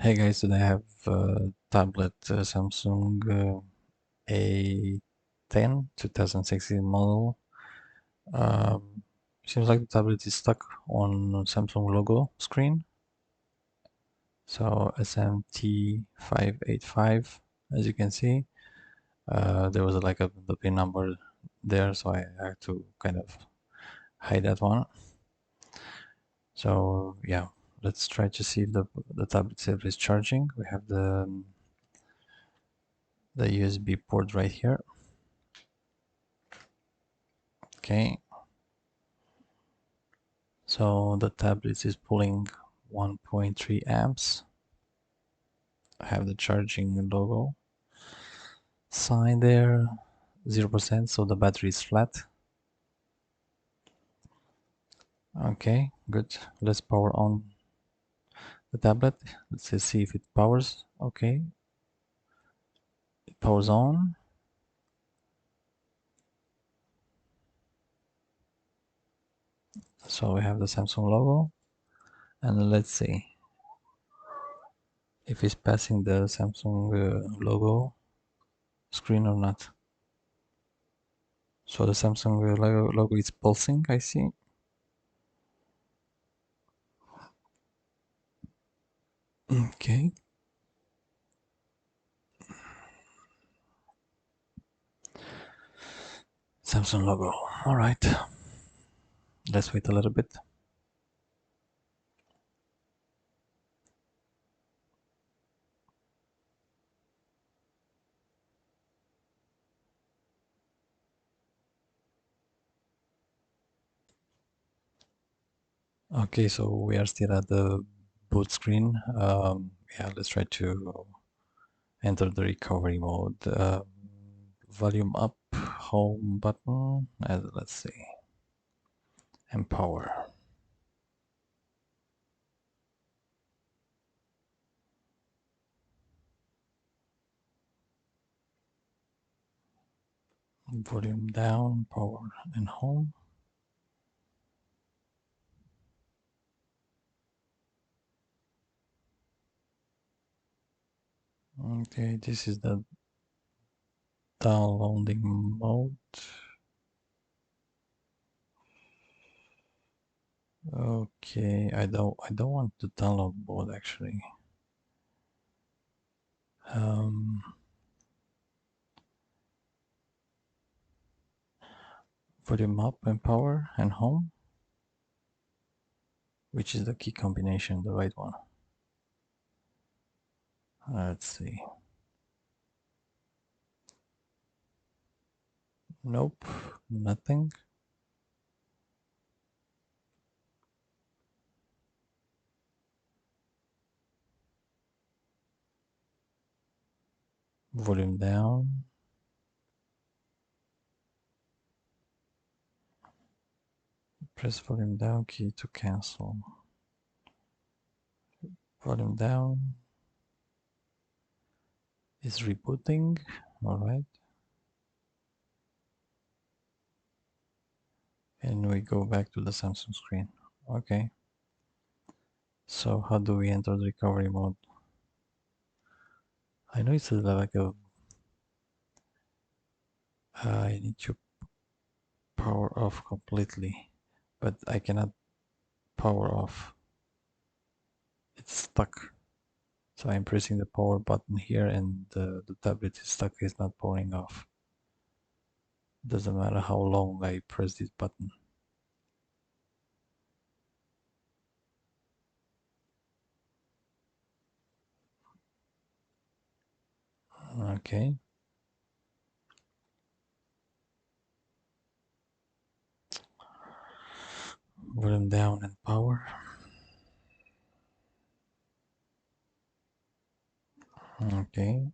Hey guys, today I have tablet Samsung A10 2016 model. Um, Seems like the tablet is stuck on Samsung logo screen. So SMT585, as you can see, there was like the pin number there, so I had to kind of hide that one. So yeah, let's try to see if the tablet itself is charging. We have the USB port right here. Okay, so the tablet is pulling 1.3 amps. I have the charging logo sign there, 0%, so the battery is flat. Okay, good. Let's power on the tablet. Let's just see if it powers. Okay, it powers on. So we have the Samsung logo, and let's see if it's passing the Samsung logo screen or not. So the Samsung logo is pulsing, I see. Okay. Samsung logo. All right. Let's wait a little bit. Okay, so we are still at the boot screen. Yeah, let's try to enter the recovery mode. Volume up, home button, and let's see, and power. Volume down, power, and home. Okay, this is the downloading mode. Okay, I don't want the download mode actually. Volume up and power and home. Which is the key combination, the right one? Let's see. Nope, nothing. Volume down. Press volume down key to cancel. Volume down is rebooting. All right. And we go back to the Samsung screen. Okay. So how do we enter the recovery mode? I know it's like a I need to power off completely, but I cannot power off. It's stuck. So I'm pressing the power button here and the tablet is stuck, it's not powering off. Doesn't matter how long I press this button. Okay. Volume down and power. Okay.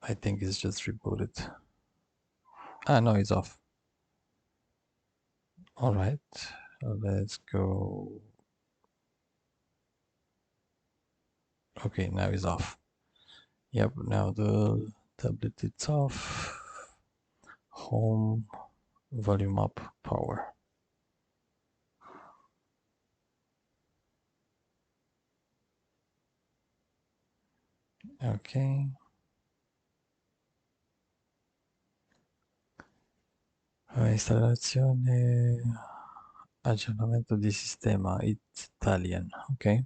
I think it's just rebooted. Ah, no, it's off. All right. Let's go. Okay, now it's off. Yep, now the tablet is off. Home, volume up, power. Ok. Installazione, aggiornamento di sistema, Italian, ok?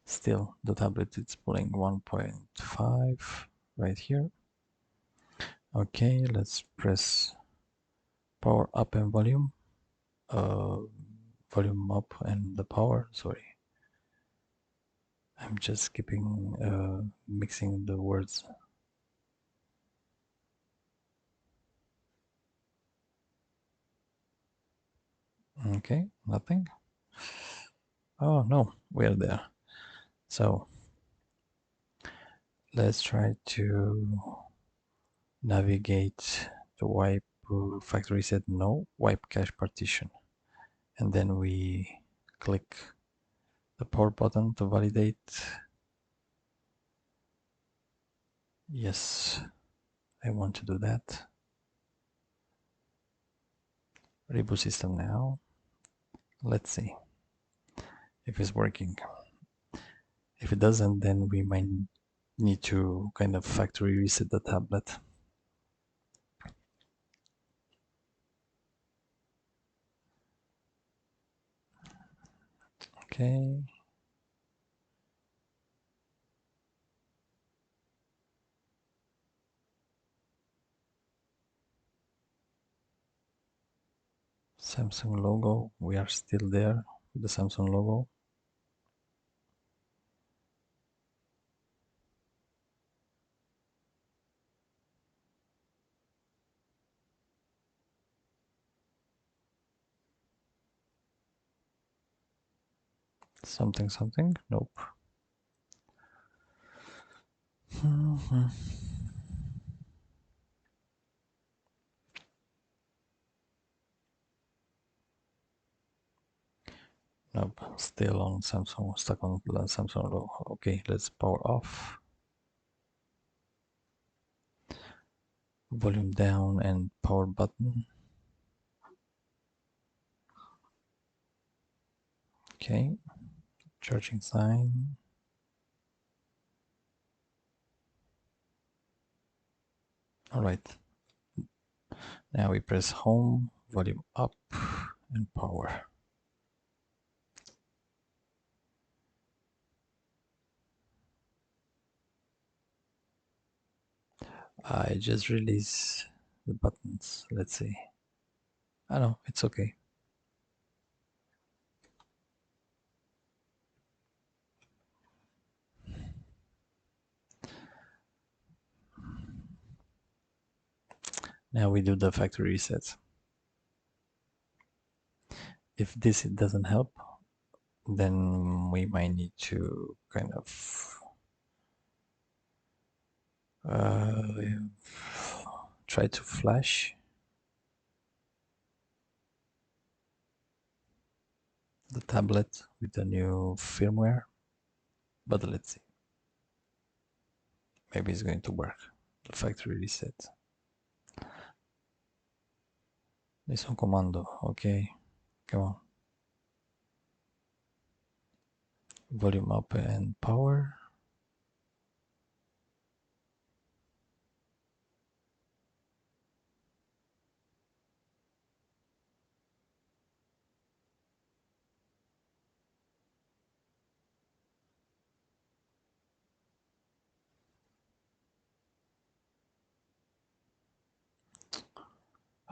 Still, the tablet is pulling 1.5 right here. Okay, let's press power up and volume. Volume up and the power, sorry. I'm just skipping, mixing the words. Okay, nothing. Oh no, we're there. So let's try to navigate to wipe factory reset. No, wipe cache partition. And then we click the power button to validate. Yes, I want to do that. Reboot system now. Let's see if it's working. If it doesn't, then we might need to kind of factory reset the tablet. Okay. Samsung logo. We are still there with the Samsung logo. Something, something. Nope. Nope. Still on Samsung. Stuck on the Samsung logo. Okay, let's power off. Volume down and power button. Okay. Charging sign. All right. Now we press home, volume up, and power. I just release the buttons. Let's see. I know, it's okay. Now we do the factory reset. If this doesn't help, then we might need to kind of try to flash the tablet with the new firmware, but let's see. Maybe it's going to work. The factory reset. Listen commando. Okay, come on. Volume up and power.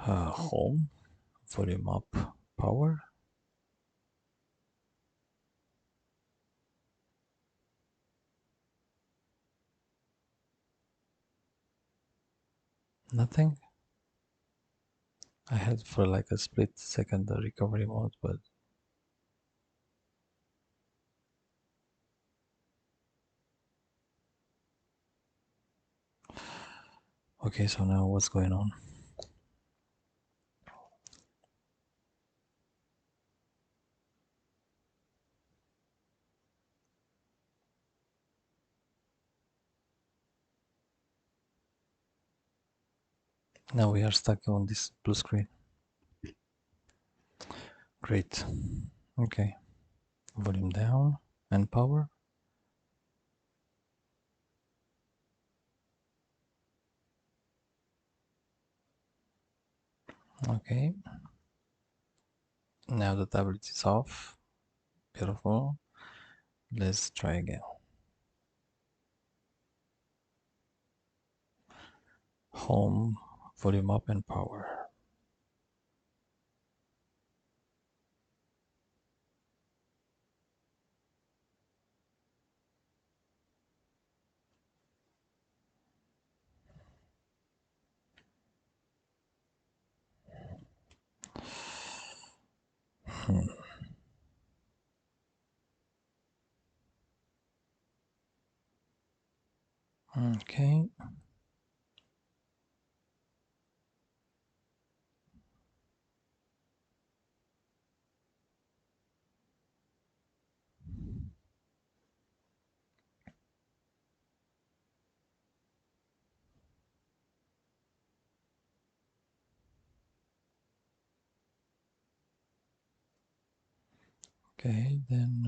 Home. Volume up, power. Nothing. I had for like a split second the recovery mode, but okay, so now what's going on? Now we are stuck on this blue screen. Great. Okay. volume down and power. Okay. Now the tablet is off. Beautiful. Let's try again. Home, volume up and power. Okay. Okay, then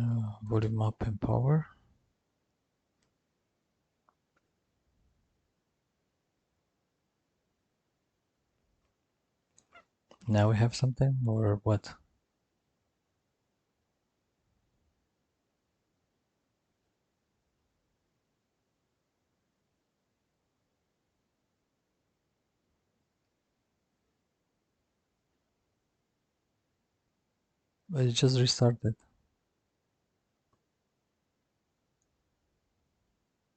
volume up and power. Now we have something, or what? But it just restarted.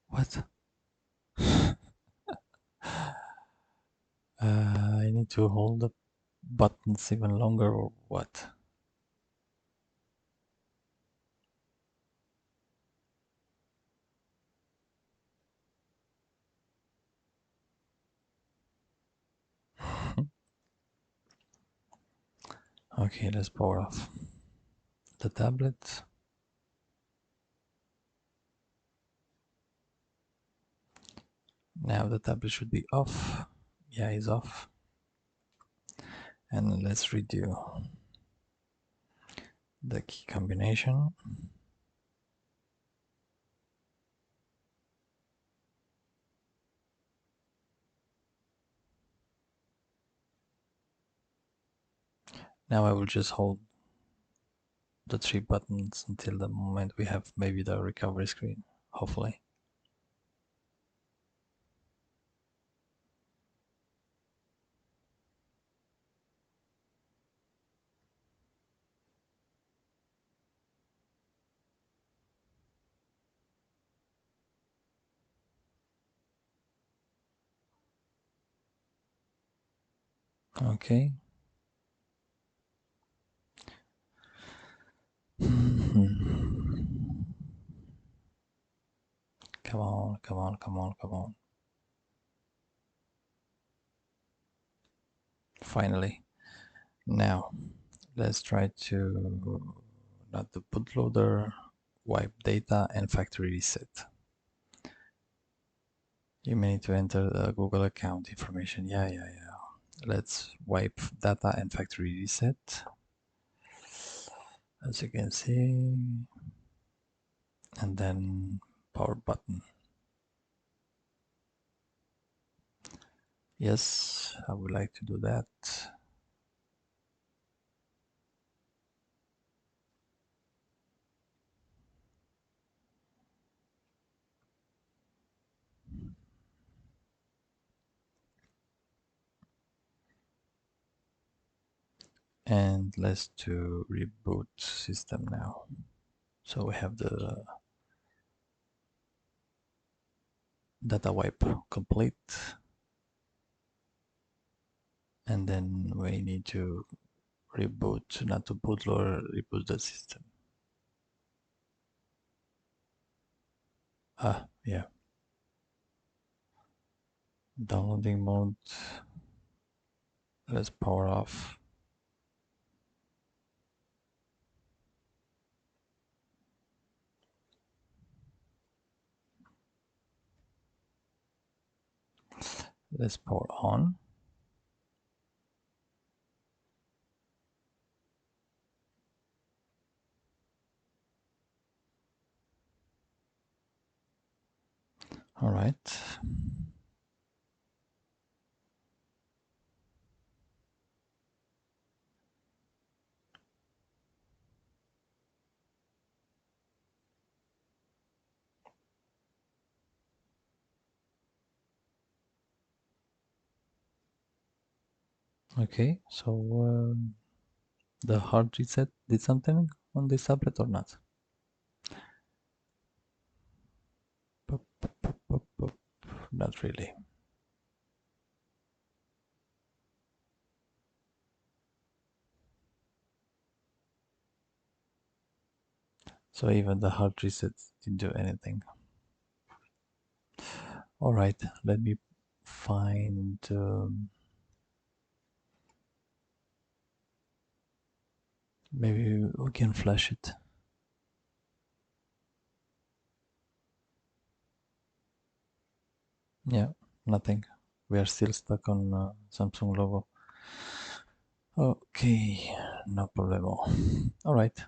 What? I need to hold the buttons even longer, or what? Okay, let's power off the tablet. Now the tablet should be off. Yeah, it's off. And let's redo the key combination. Now I will just hold the 3 buttons until the moment we have maybe the recovery screen, hopefully. Okay. Come on, come on, come on, come on. Finally. Now, let's try to not the bootloader, wipe data and factory reset. You may need to enter the Google account information. Yeah. Let's wipe data and factory reset. As you can see, and then power button. Yes, I would like to do that. And let's do reboot system now. So we have the data wipe complete. And then we need to reboot, not to bootloader, reboot the system. Yeah. Downloading mode. Let's power off. Let's power on. All right. Okay, so the hard reset did something on this tablet or not? Pop, pop, pop, pop, pop. Not really. So even the hard reset didn't do anything. All right, let me find. Maybe we can flash it. Yeah, nothing. We are still stuck on Samsung logo. Okay, no problemo. All right,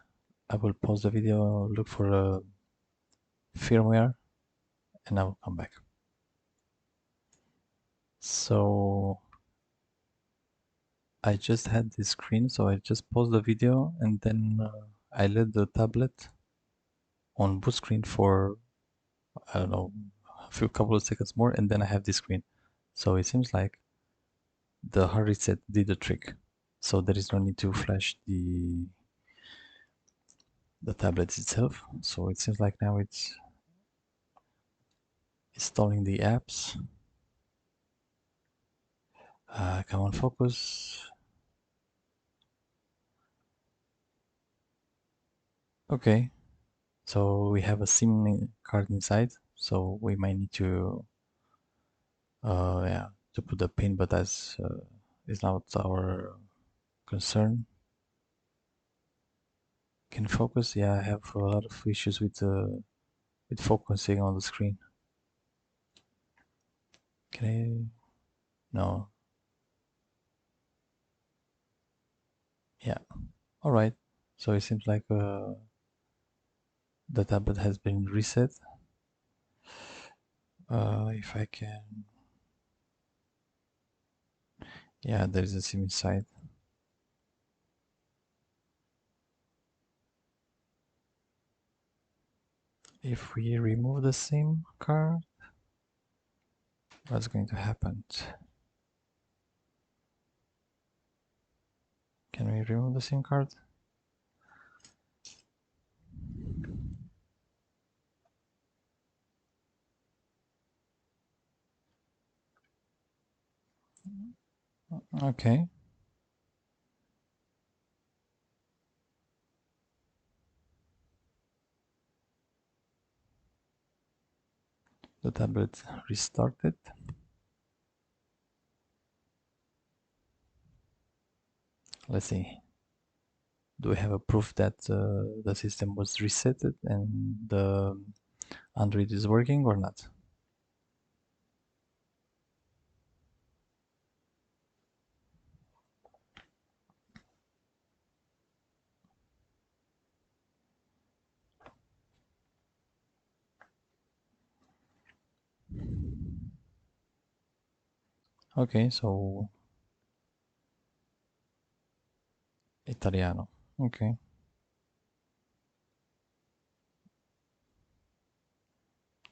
I will pause the video, look for a firmware, and I will come back. So I just had this screen, so I just paused the video and then I let the tablet on boot screen for, I don't know, a few couple of seconds more, and then I have this screen. So it seems like the hard reset did the trick. So there is no need to flash the tablet itself. So it seems like now it's installing the apps. Come on, focus. Okay, so we have a SIM card inside, so we might need to, yeah, to put the pin, but that's is not our concern. Can focus? Yeah, I have a lot of issues with focusing on the screen. Can I? No. Yeah. All right. So it seems like the tablet has been reset. If I can, yeah, there is a SIM inside. If we remove the SIM card, what's going to happen? Can we remove the SIM card? Okay. The tablet restarted. Let's see. Do we have a proof that the system was resetted and the Android is working or not? Okay, so Italiano. Okay,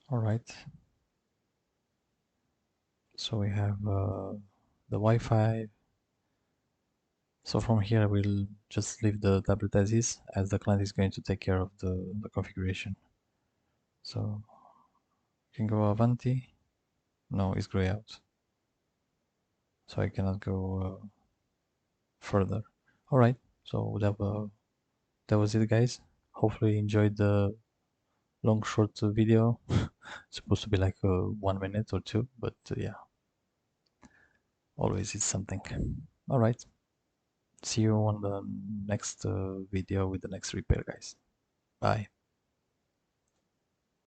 all right. So we have the Wi-Fi. So from here, I will just leave the tablet as is, as the client is going to take care of the configuration. So you can go Avanti. No, it's gray out. So I cannot go further. All right. So that was it, guys. Hopefully you enjoyed the long short video. It's supposed to be like 1 minute or two, but yeah, always it's something. All right. See you on the next video with the next repair, guys. Bye.